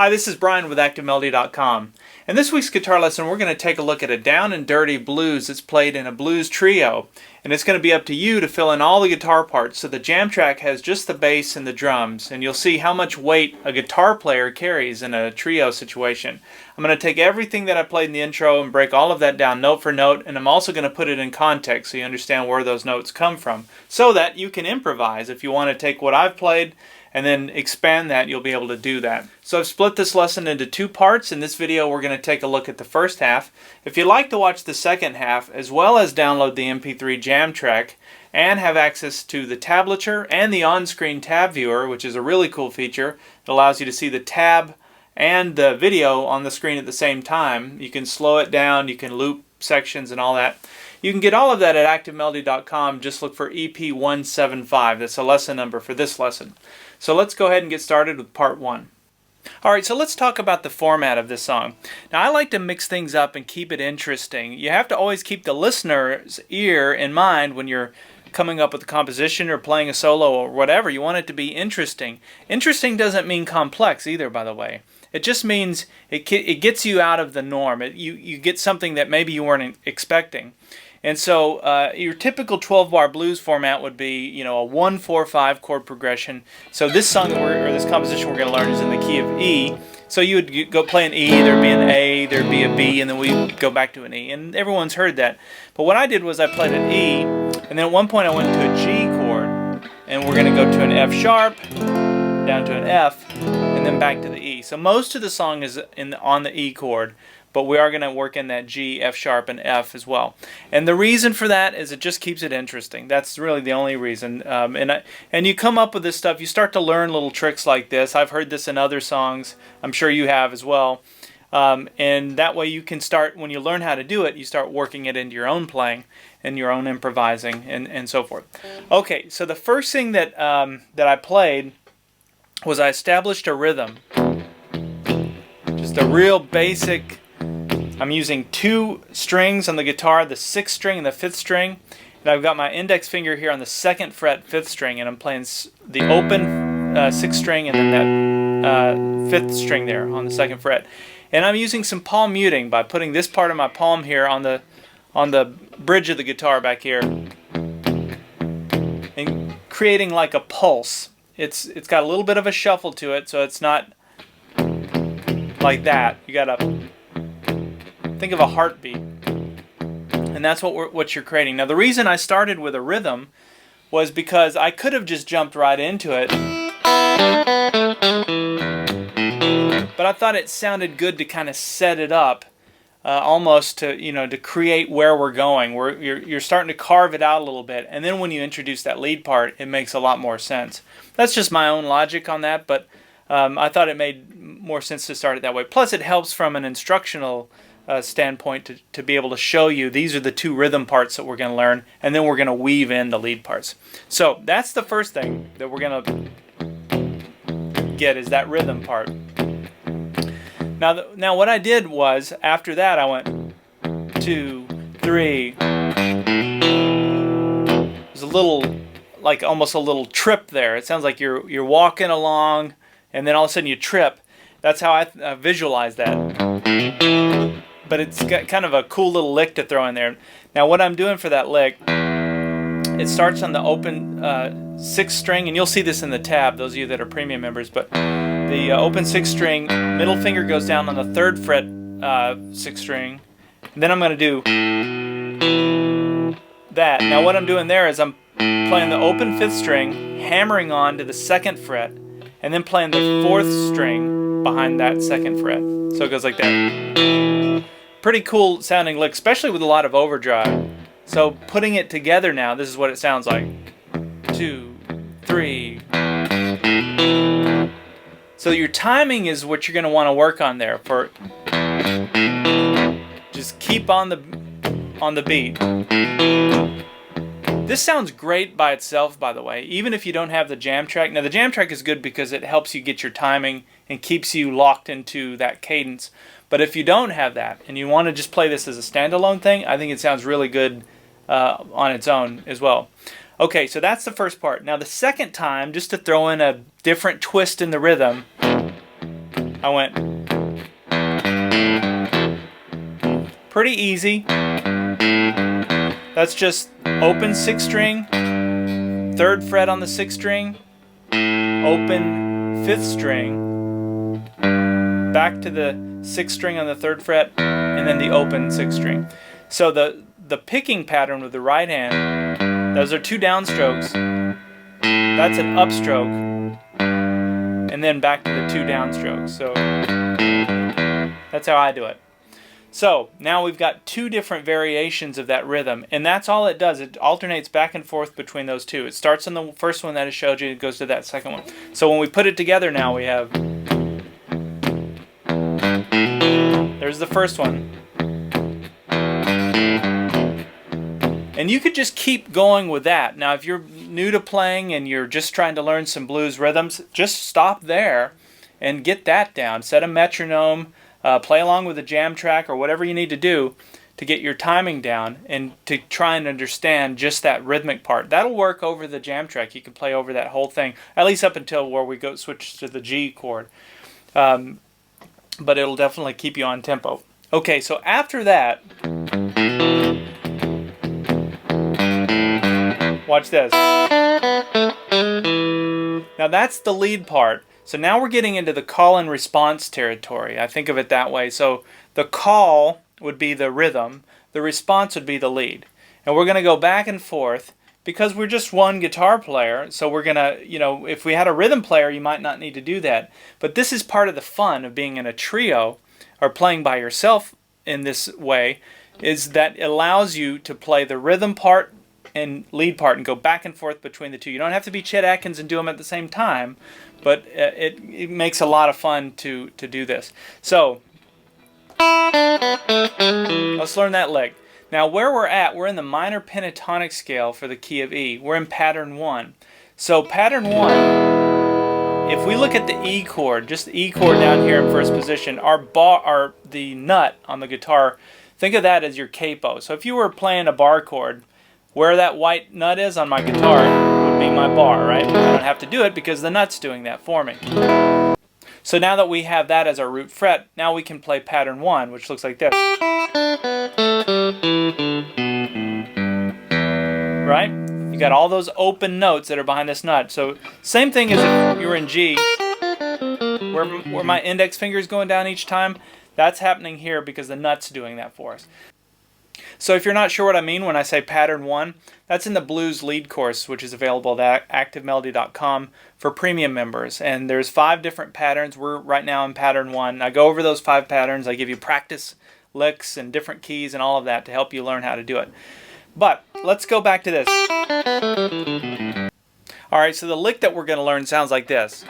Hi, this is Brian with ActiveMelody.com. In this week's guitar lesson, we're going to take a look at a down and dirty blues that's played in a blues trio. And it's going to be up to you to fill in all the guitar parts. So the jam track has just the bass and the drums. And you'll see how much weight a guitar player carries in a trio situation. I'm going to take everything that I played in the intro and break all of that down note for note. And I'm also going to put it in context so you understand where those notes come from. So that you can improvise. If you want to take what I've played and then expand that, you'll be able to do that. So I've split this lesson into two parts. In this video, we're going to take a look at the first half. If you'd like to watch the second half, as well as download the MP3 jam track and have access to the tablature and the on-screen tab viewer, which is a really cool feature, it allows you to see the tab and the video on the screen at the same time. You can slow it down, you can loop sections and all that. You can get all of that at ActiveMelody.com. Just look for EP175. That's a lesson number for this lesson. So let's go ahead and get started with part one. Alright, so let's talk about the format of this song. Now, I like to mix things up and keep it interesting. You have to always keep the listener's ear in mind when you're coming up with a composition or playing a solo or whatever. You want it to be interesting. Interesting doesn't mean complex either, by the way. It just means it gets you out of the norm. You get something that maybe you weren't expecting. And so your typical 12-bar blues format would be, a 1-4-5 chord progression. So this song or this composition we're going to learn is in the key of E. So you would go play an E, there'd be an A, there'd be a B, and then we go back to an E. And everyone's heard that. But what I did was I played an E, and then at one point I went to a G chord, and we're going to go to an F sharp, down to an F, and then back to the E. So most of the song is on the E chord, but we are going to work in that G, F sharp, and F as well. And the reason for that is it just keeps it interesting. That's really the only reason. And you come up with this stuff, you start to learn little tricks like this. I've heard this in other songs. I'm sure you have as well. And that way you can start, when you learn how to do it, you start working it into your own playing and your own improvising and so forth. Okay, so the first thing that I played was I established a rhythm. Just a real basic. I'm using two strings on the guitar, the 6th string and the 5th string. And I've got my index finger here on the 2nd fret, 5th string, and I'm playing the open 6th string and then that 5th string there on the 2nd fret. And I'm using some palm muting by putting this part of my palm here on the bridge of the guitar back here and creating like a pulse. It's got a little bit of a shuffle to it, so it's not like that. You gotta think of a heartbeat, and that's what you're creating. Now, the reason I started with a rhythm was because I could have just jumped right into it, but I thought it sounded good to kind of set it up, almost to create where we're going. You're starting to carve it out a little bit, and then when you introduce that lead part, it makes a lot more sense. That's just my own logic on that, but I thought it made more sense to start it that way. Plus, it helps from an instructional standpoint to be able to show you these are the two rhythm parts that we're going to learn, and then we're going to weave in the lead parts. So that's the first thing that we're going to get, is that rhythm part. Now what I did was, after that I went 2, 3. There's a little, like almost a little trip there. It sounds like you're walking along and then all of a sudden you trip. That's how I visualize that. But it's got kind of a cool little lick to throw in there. Now what I'm doing for that lick, it starts on the open 6th string, and you'll see this in the tab, those of you that are premium members, but the open 6th string, middle finger goes down on the 3rd fret 6th string, and then I'm going to do that. Now what I'm doing there is I'm playing the open 5th string, hammering on to the 2nd fret, and then playing the 4th string behind that 2nd fret. So it goes like that. Pretty cool sounding lick, especially with a lot of overdrive. So putting it together now, this is what it sounds like. 2, 3. So your timing is what you're going to want to work on there. Just keep on the beat. This sounds great by itself, by the way, even if you don't have the jam track. Now the jam track is good because it helps you get your timing and keeps you locked into that cadence. But if you don't have that and you want to just play this as a standalone thing, I think it sounds really good on its own as well. Okay, so that's the first part. Now the second time, just to throw in a different twist in the rhythm, I went. Pretty easy. That's just open 6th string, 3rd fret on the 6th string, open 5th string, back to the 6th string on the 3rd fret, and then the open 6th string. So the picking pattern with the right hand, those are 2 downstrokes. That's an upstroke, and then back to the 2 downstrokes. So that's how I do it. So now we've got 2 different variations of that rhythm, and that's all it does. It alternates back and forth between those 2. It starts on the first one that I showed you, it goes to that second one. So when we put it together now, we have, there's the first one. And you could just keep going with that. Now if you're new to playing and you're just trying to learn some blues rhythms, just stop there and get that down. Set a metronome. Play along with a jam track or whatever you need to do to get your timing down and to try and understand just that rhythmic part. That'll work over the jam track. You can play over that whole thing, at least up until where we go switch to the G chord. But it'll definitely keep you on tempo. Okay, so after that, watch this. Now that's the lead part. So now we're getting into the call and response territory. I think of it that way. So the call would be the rhythm, the response would be the lead. And we're going to go back and forth because we're just one guitar player. So we're going to, if we had a rhythm player, you might not need to do that. But this is part of the fun of being in a trio or playing by yourself in this way, is that it allows you to play the rhythm part and lead part and go back and forth between the 2. You don't have to be Chet Atkins and do them at the same time, but it makes a lot of fun to do this. So let's learn that lick. Now where we're in the minor pentatonic scale for the key of E. We're in pattern 1. So pattern 1, if we look at the E chord, just the E chord down here in first position, the nut on the guitar, think of that as your capo. So if you were playing a bar chord, where that white nut is on my guitar would be my bar, right? I don't have to do it because the nut's doing that for me. So now that we have that as our root fret, now we can play pattern 1, which looks like this. Right? You got all those open notes that are behind this nut. So same thing as if you were in G, where my index finger is going down each time. That's happening here because the nut's doing that for us. So if you're not sure what I mean when I say pattern 1, that's in the blues lead course, which is available at activemelody.com for premium members. And there's 5 different patterns. We're right now in pattern 1. I go over those 5 patterns. I give you practice licks and different keys and all of that to help you learn how to do it. But let's go back to this. All right, so the lick that we're going to learn sounds like this.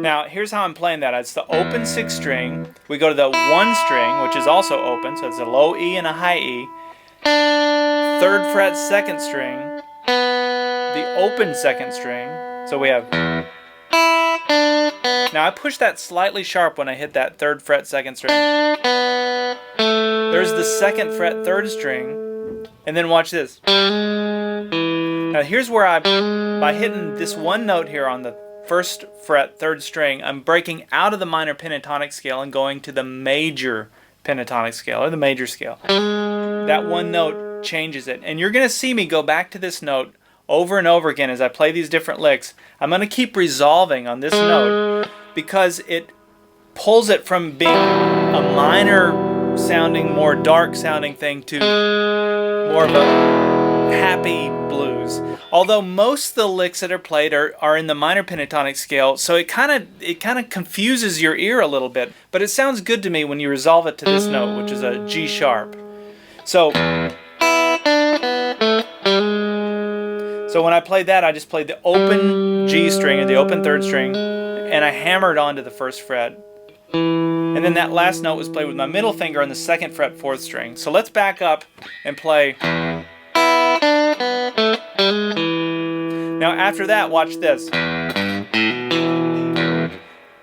Now, here's how I'm playing that. It's the open 6th string. We go to the 1 string, which is also open, so it's a low E and a high E. 3rd fret, 2nd string. The open 2nd string. So we have... Now, I push that slightly sharp when I hit that 3rd fret, 2nd string. There's the 2nd fret, 3rd string. And then watch this. Now, here's where by hitting this one note here on the 1st fret, 3rd string, I'm breaking out of the minor pentatonic scale and going to the major pentatonic scale, or the major scale. That one note changes it. And you're going to see me go back to this note over and over again as I play these different licks. I'm going to keep resolving on this note because it pulls it from being a minor sounding, more dark sounding thing to more of a happy blues. Although most of the licks that are played are in the minor pentatonic scale, so it kind of confuses your ear a little bit. But it sounds good to me when you resolve it to this note, which is a G sharp. So when I played that, I just played the open G string and the open 3rd string, and I hammered onto the 1st fret. And then that last note was played with my middle finger on the 2nd fret, 4th string. So let's back up and play. Now after that, watch this.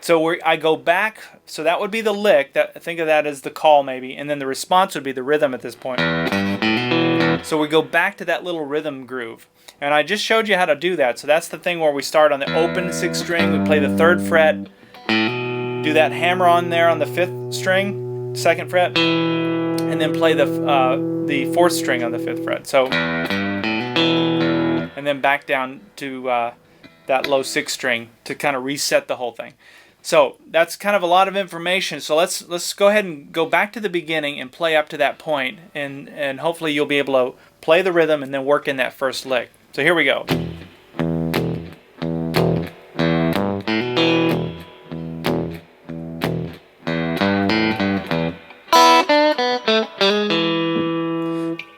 So I go back, so that would be the lick, think of that as the call maybe, and then the response would be the rhythm at this point. So we go back to that little rhythm groove. And I just showed you how to do that. So that's the thing where we start on the open 6th string, we play the 3rd fret, do that hammer on there on the 5th string, 2nd fret, and then play the 4th string on the 5th fret. So, and then back down to that low 6th string to kind of reset the whole thing. So that's kind of a lot of information. So let's go ahead and go back to the beginning and play up to that point, and hopefully you'll be able to play the rhythm and then work in that first lick. So here we go.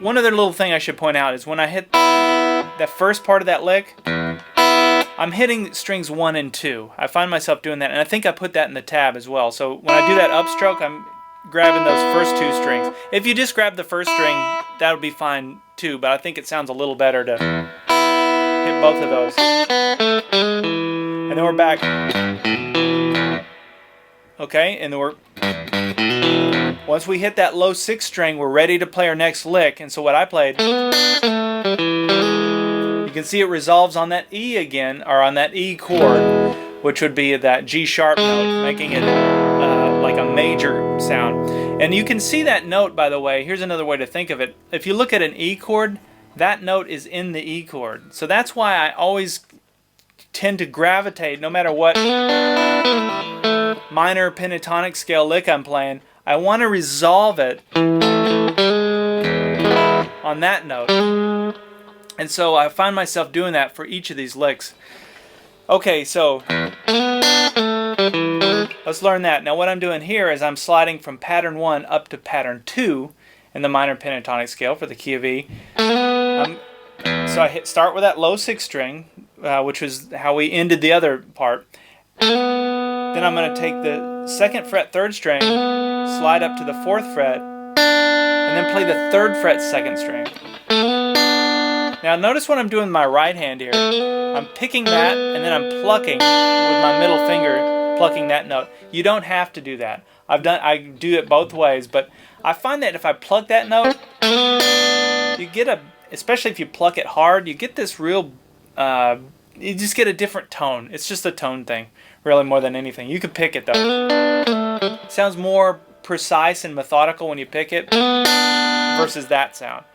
One other little thing I should point out is when I hit that first part of that lick, I'm hitting strings 1 and 2. I find myself doing that, and I think I put that in the tab as well. So when I do that upstroke, I'm grabbing those first 2 strings. If you just grab the first string, that would be fine too, but I think it sounds a little better to hit both of those. And then we're back. Okay, and then once we hit that low 6th string, we're ready to play our next lick. And so what I played, you can see it resolves on that E again, or on that E chord, which would be that G sharp note, making it like a major sound. And you can see that note, by the way. Here's another way to think of it. If you look at an E chord, that note is in the E chord. So that's why I always tend to gravitate, no matter what minor pentatonic scale lick I'm playing, I want to resolve it on that note. And so I find myself doing that for each of these licks. Okay, so let's learn that. Now what I'm doing here is I'm sliding from pattern 1 up to pattern 2 in the minor pentatonic scale for the key of E. So I start with that low 6th string, which was how we ended the other part. Then I'm going to take the 2nd fret 3rd string, slide up to the 4th fret, and then play the 3rd fret 2nd string. Now notice what I'm doing with my right hand here. I'm picking that and then I'm plucking with my middle finger, plucking that note. You don't have to do that. I do it both ways, but I find that if I pluck that note, you get especially if you pluck it hard, you get this real, you just get a different tone. It's just a tone thing, really, more than anything. You can pick it though. It sounds more precise and methodical when you pick it versus that sound.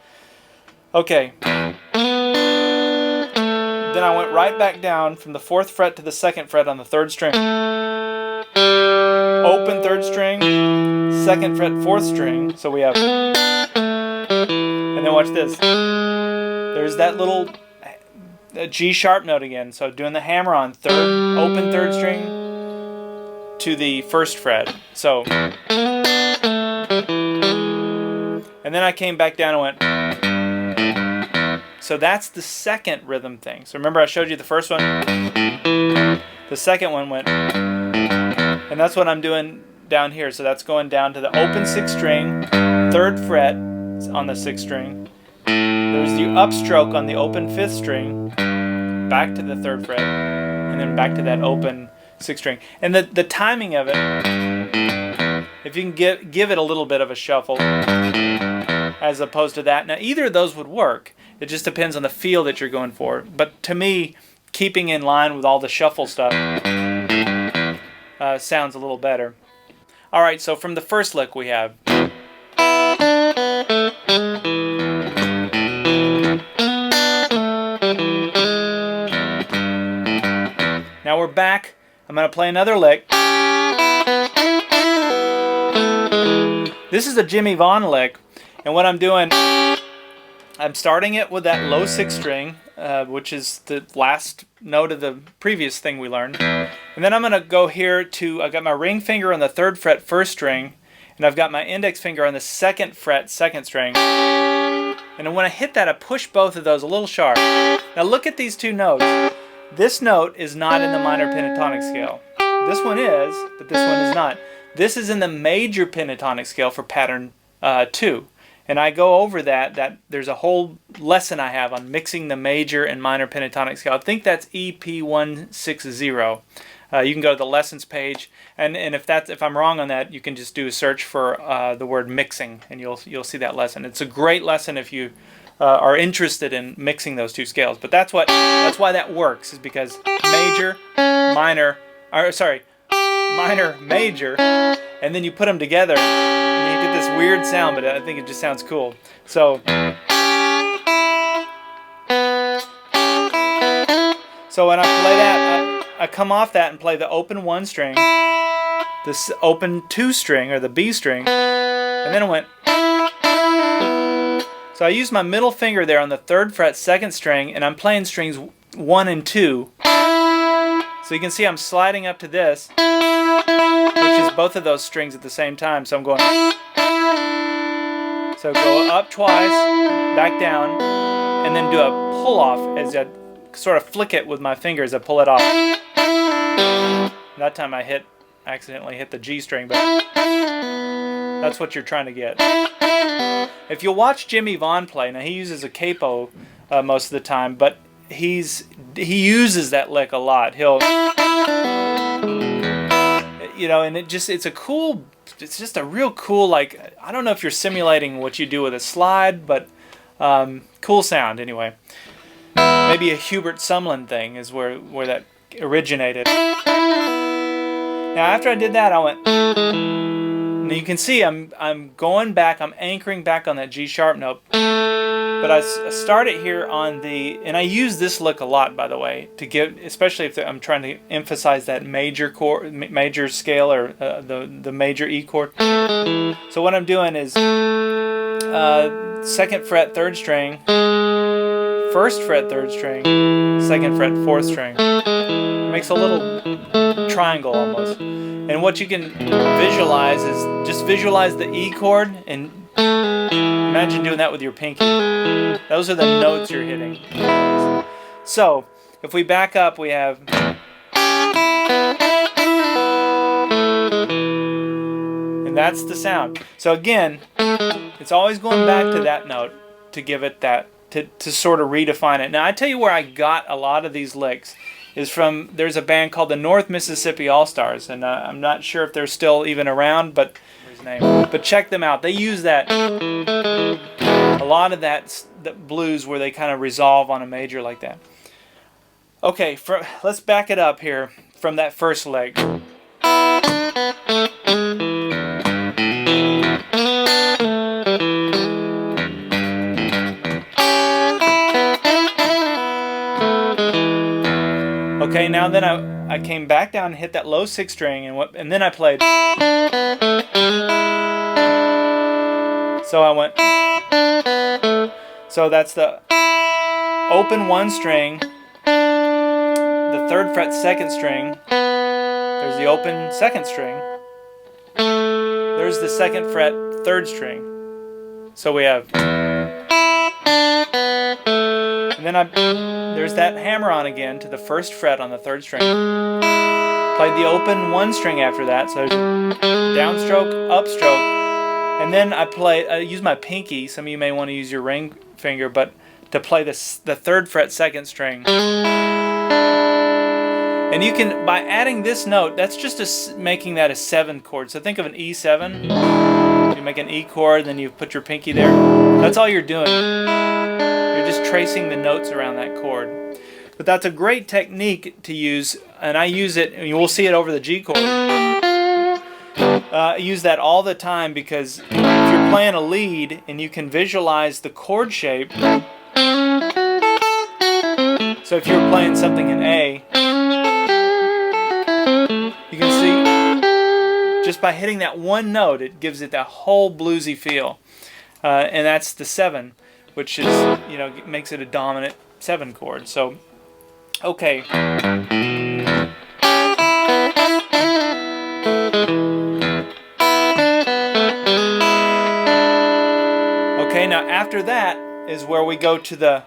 Okay. Then I went right back down from the 4th fret to the 2nd fret on the 3rd string. Open 3rd string, 2nd fret 4th string. So we have, and then watch this. There's that little G sharp note again. So doing the hammer on open 3rd string to the 1st fret. So, and then I came back down and went. So that's the second rhythm thing. So remember I showed you the first one? The second one went, and that's what I'm doing down here. So that's going down to the open 6th string, 3rd fret on the 6th string. There's the upstroke on the open 5th string, back to the 3rd fret, and then back to that open 6th string. And the timing of it, if you can give it a little bit of a shuffle, as opposed to that. Now either of those would work. It just depends on the feel that you're going for. But to me, keeping in line with all the shuffle stuff sounds a little better. Alright, so from the first lick we have. Now we're back. I'm going to play another lick. This is a Jimmie Vaughan lick. And what I'm doing, I'm starting it with that low 6th string, which is the last note of the previous thing we learned. And then I'm going to go here to, I've got my ring finger on the 3rd fret 1st string, and I've got my index finger on the 2nd fret 2nd string. And when I hit that, I push both of those a little sharp. Now look at these two notes. This note is not in the minor pentatonic scale. This one is, but this one is not. This is in the major pentatonic scale for pattern 2. And I go over that there's a whole lesson I have on mixing the major and minor pentatonic scale. I think that's EP160. You can go to the lessons page, and if I'm wrong on that, you can just do a search for the word mixing, and you'll see that lesson. It's a great lesson if you are interested in mixing those two scales. But that's why that works, is because major, minor, major, and then you put them together, and you get this weird sound. But I think it just sounds cool. So when I play that, I come off that and play the open 1 string, this open 2 string, or the B string, and then it went. So I use my middle finger there on the 3rd fret 2nd string, and I'm playing strings 1 and 2. So you can see I'm sliding up to this, which is both of those strings at the same time. So I'm going. So go up twice, back down, and then do a pull off as I sort of flick it with my fingers. I pull it off. That time I accidentally hit the G string, but that's what you're trying to get. If you'll watch Jimmie Vaughan play, now he uses a capo most of the time, but he uses that lick a lot. He'll, and it's just a real cool, like, I don't know if you're simulating what you do with a slide, but cool sound anyway. Maybe a Hubert Sumlin thing is where that originated. Now after I did that, I went. Now you can see I'm going back. I'm anchoring back on that G sharp note. But I start it here on and I use this lick a lot, by the way, to give, especially if I'm trying to emphasize that major chord, major scale, or the major E chord. So what I'm doing is 2nd fret 3rd string, 1st fret 3rd string, 2nd fret 4th string. It makes a little triangle almost. And what you can visualize is just visualize the E chord and imagine doing that with your pinky. Those are the notes you're hitting. So if we back up, we have. And that's the sound. So again, it's always going back to that note to give it that, to sort of redefine it. Now I tell you where I got a lot of these licks is from, there's a band called the North Mississippi All-Stars, and I'm not sure if they're still even around, but check them out. They use that, a lot of that blues where they kind of resolve on a major like that. Okay, let's back it up here from that first leg. Okay, now then I came back down and hit that low 6th string, and then I played. So I went. So that's the open 1 string, the 3rd fret 2nd string. There's the open 2nd string. There's the 2nd fret 3rd string. So we have. And then there's that hammer on again to the 1st fret on the 3rd string. Played the open 1 string after that, so downstroke, upstroke, and then I use my pinky. Some of you may want to use your ring finger, but to play the 3rd fret 2nd string. And you can, by adding this note, that's just making that a 7th chord. So think of an E7. You make an E chord, then you put your pinky there. That's all you're doing. You're just tracing the notes around that chord. But that's a great technique to use, and I use it, and you will see it over the G chord. I use that all the time because if you're playing a lead and you can visualize the chord shape. So if you're playing something in A, you can see just by hitting that one note, it gives it that whole bluesy feel. And that's the 7, which is, makes it a dominant 7 chord. So, okay. Okay, now after that is where we go to the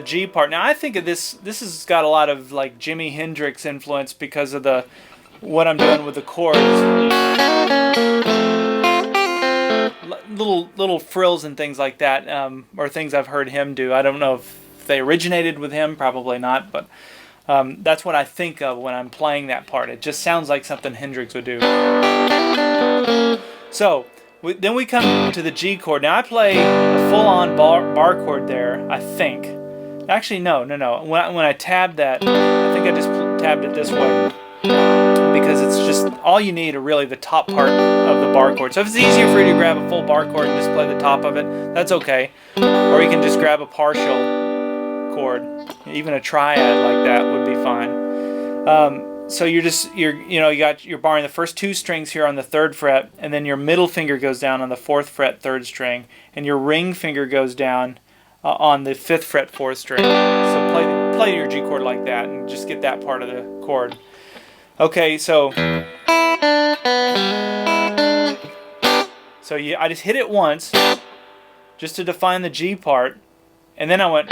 G part. Now I think of this has got a lot of like Jimi Hendrix influence because of what I'm doing with the chords. Little frills and things like that, or things I've heard him do. I don't know if if they originated with him, probably not, but that's what I think of when I'm playing that part. It just sounds like something Hendrix would do. So then we come to the G chord. Now I play a full-on bar chord there, I think. Actually, no. When I tab that, I think I just tabbed it this way, because it's just all you need are really the top part of the bar chord. So if it's easier for you to grab a full bar chord and just play the top of it, that's okay. Or you can just grab a partial chord. Even a triad like that would be fine. So you're barring the first 2 strings here on the 3rd fret, and then your middle finger goes down on the 4th fret 3rd string, and your ring finger goes down on the 5th fret 4th string. So play your G chord like that, and just get that part of the chord. Okay, so I just hit it once, just to define the G part, and then I went.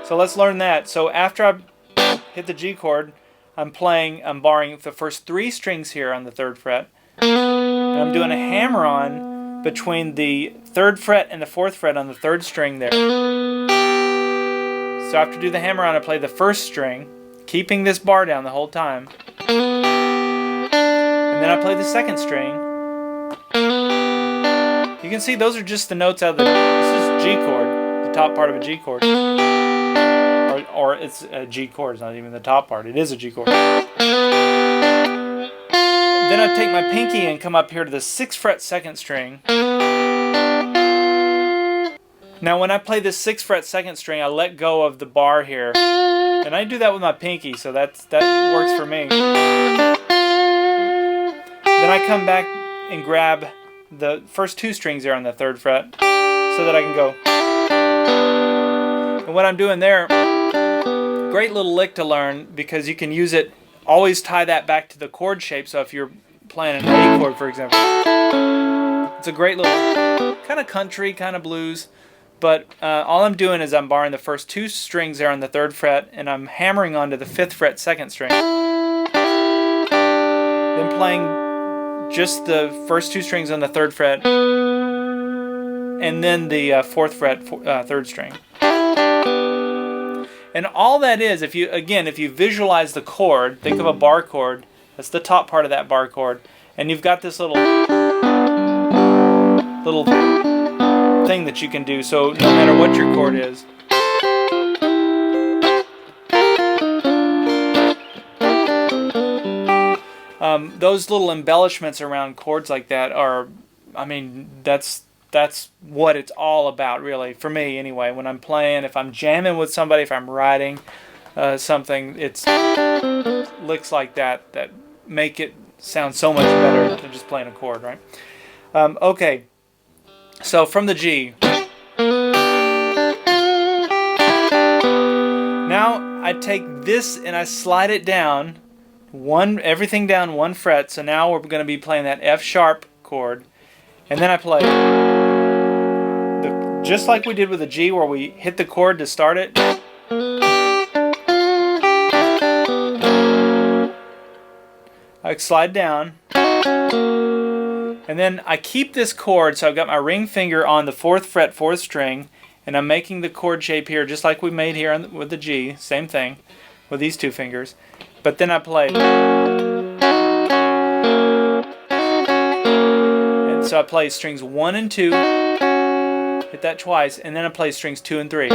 So let's learn that. So after I hit the G chord, I'm barring the first 3 strings here on the 3rd fret, and I'm doing a hammer-on between the 3rd fret and the 4th fret on the 3rd string there. So after I do the hammer-on, I play the 1st string, keeping this bar down the whole time, and then I play the 2nd string. You can see those are just the notes out of this is G chord, the top part of a G chord. Or it's a G chord, it's not even the top part, it is a G chord. Then I take my pinky and come up here to the 6th fret 2nd string. Now when I play this 6th fret 2nd string, I let go of the bar here. And I do that with my pinky, so that works for me. Then I come back and grab the first 2 strings there on the 3rd fret so that I can go. And what I'm doing there, great little lick to learn, because you can use it, always tie that back to the chord shape. So if you're playing an A chord, for example, it's a great little kind of country, kind of blues, but all I'm doing is I'm barring the first 2 strings there on the 3rd fret, and I'm hammering onto the 5th fret 2nd string, then playing just the first 2 strings on the 3rd fret, and then the 4th fret 3rd string. And all that is, if you visualize the chord, think of a bar chord, that's the top part of that bar chord, and you've got this little thing that you can do, so no matter what your chord is. Those little embellishments around chords like that are, that's what it's all about, really, for me anyway. When I'm playing, if I'm jamming with somebody, if I'm writing something, it's licks like that that make it sound so much better than just playing a chord, right? Okay, so from the G. Now I take this and I slide it down, everything down 1 fret, so now we're going to be playing that F sharp chord, and then I play just like we did with the G, where we hit the chord to start it. I slide down, and then I keep this chord, so I've got my ring finger on the 4th fret 4th string, and I'm making the chord shape here just like we made here with the G, same thing with these 2 fingers, but then I play. And so I play strings 1 and 2, hit that twice, and then I play strings 2 and 3.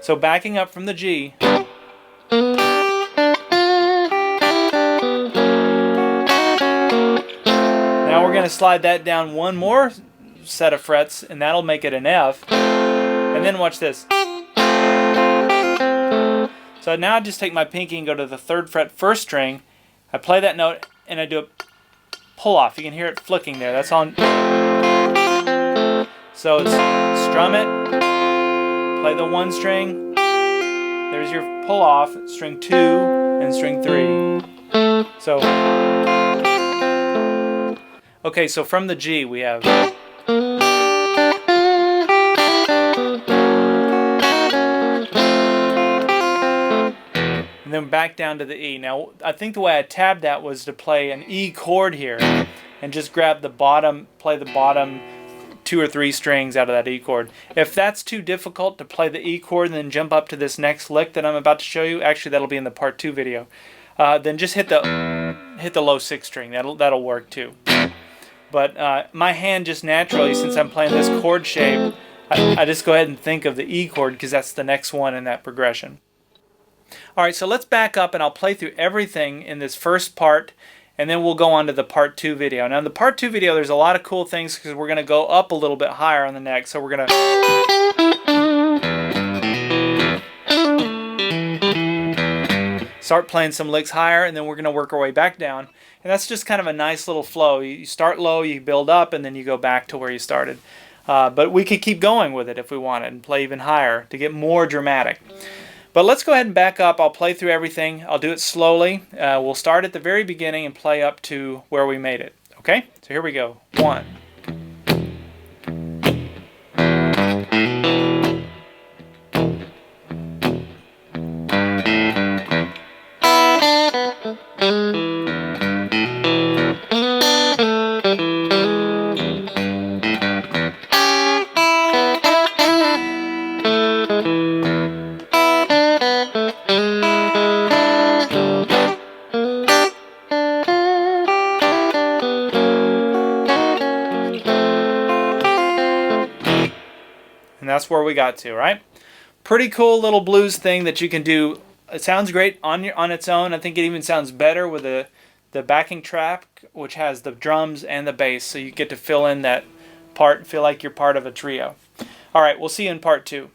So backing up from the G, now we're going to slide that down 1 more set of frets, and that'll make it an F. And then watch this. So now I just take my pinky and go to the 3rd fret 1st string. I play that note, and I do a pull off. You can hear it flicking there. That's on. So it's strum it, play the 1 string. There's your pull off, string 2 and string 3. So. Okay, so from the G we have. And then back down to the E. Now, I think the way I tabbed that was to play an E chord here and just grab the bottom, play the bottom 2 or 3 strings out of that E chord. If that's too difficult to play the E chord and then jump up to this next lick that I'm about to show you, actually that'll be in the part 2 video, then just hit the low 6 string. That'll work too. But my hand just naturally, since I'm playing this chord shape, I just go ahead and think of the E chord because that's the next one in that progression. Alright, so let's back up and I'll play through everything in this first part, and then we'll go on to the part 2 video. Now in the part 2 video there's a lot of cool things because we're going to go up a little bit higher on the neck. So we're going to start playing some licks higher, and then we're going to work our way back down. And that's just kind of a nice little flow. You start low, you build up, and then you go back to where you started. But we could keep going with it if we wanted and play even higher to get more dramatic. But let's go ahead and back up. I'll play through everything. I'll do it slowly. We'll start at the very beginning and play up to where we made it. Okay? So here we go. 1. And that's where we got to, right? Pretty cool little blues thing that you can do. It sounds great on its own. I think it even sounds better with the backing track, which has the drums and the bass, so you get to fill in that part and feel like you're part of a trio. All right, we'll see you in part 2.